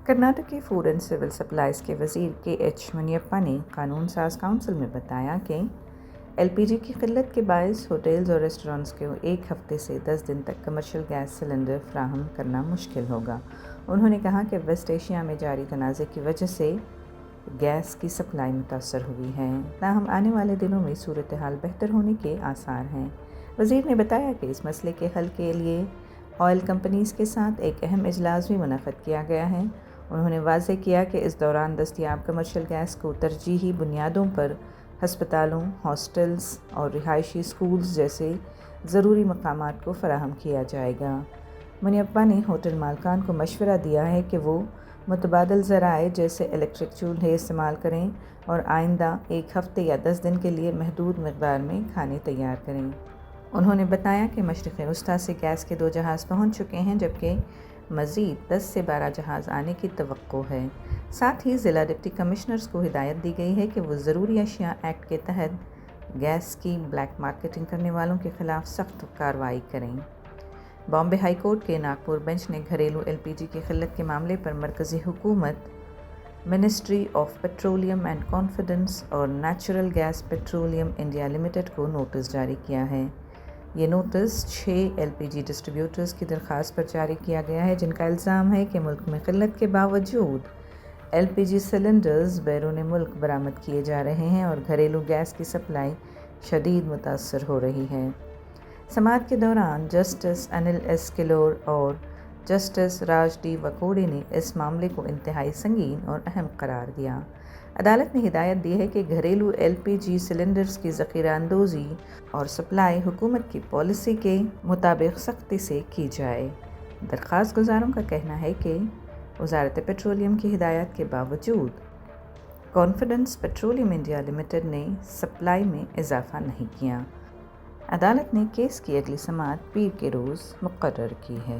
کرناٹک کی food and civil supplies کے وزیر KH منیپا نے قانون ساز کونسل میں بتایا کہ LPG کی قلت کے باعث ہوٹلز اور ریسٹورانٹس کو 1 ہفتے سے 10 دن تک کمرشل گیس سلنڈر فراہم کرنا مشکل ہوگا۔ انہوں نے کہا کہ ویسٹ ایشیا میں جاری تنازع کی وجہ سے گیس کی سپلائی متاثر ہوئی ہے، تاہم آنے والے دنوں میں صورتحال بہتر ہونے کے آثار ہیں۔ وزیر نے بتایا کہ اس مسئلے کے حل کے لیے آئل کمپنیز کے ساتھ ایک اہم اجلاس بھی منعقد کیا گیا ہے۔ انہوں نے واضح کیا کہ اس دوران دستیاب کمرشل گیس کو ترجیحی بنیادوں پر ہسپتالوں، ہاسٹلز اور رہائشی اسکولز جیسے ضروری مقامات کو فراہم کیا جائے گا۔ منیپا نے ہوٹل مالکان کو مشورہ دیا ہے کہ وہ متبادل ذرائع جیسے الیکٹرک چولہے استعمال کریں اور آئندہ 1 ہفتے یا 10 دن کے لیے محدود مقدار میں کھانے تیار کریں۔ انہوں نے بتایا کہ مشرق وسطیٰ سے گیس کے 2 جہاز پہنچ چکے ہیں، جبکہ مزید 10 سے 12 جہاز آنے کی توقع ہے۔ ساتھ ہی ضلع ڈپٹی کمشنرز کو ہدایت دی گئی ہے کہ وہ ضروری اشیاء ایکٹ کے تحت گیس کی بلیک مارکیٹنگ کرنے والوں کے خلاف سخت کارروائی کریں۔ بامبے ہائی کورٹ کے ناگپور بینچ نے گھریلو LPG کی قلت کے معاملے پر مرکزی حکومت، ministry of petroleum and confidence اور natural gas petroleum India limited کو نوٹس جاری کیا ہے۔ یہ نوٹس 6 LPG ڈسٹریبیوٹرز کی درخواست پر جاری کیا گیا ہے، جن کا الزام ہے کہ ملک میں قلت کے باوجود LPG سلنڈرز بیرون ملک برآمد کیے جا رہے ہیں اور گھریلو گیس کی سپلائی شدید متاثر ہو رہی ہے۔ سماعت کے دوران جسٹس انل S کلور اور جسٹس راج D وکوڈے نے اس معاملے کو انتہائی سنگین اور اہم قرار دیا۔ عدالت نے ہدایت دی ہے کہ گھریلو LPG سلنڈرز کی ذخیرہ اندوزی اور سپلائی حکومت کی پالیسی کے مطابق سختی سے کی جائے۔ درخواست گزاروں کا کہنا ہے کہ وزارت پیٹرولیم کی ہدایات کے باوجود کانفیڈنس پیٹرولیم انڈیا لمیٹڈ نے سپلائی میں اضافہ نہیں کیا۔ عدالت نے کیس کی اگلی سماعت پیر کے روز مقرر کی ہے۔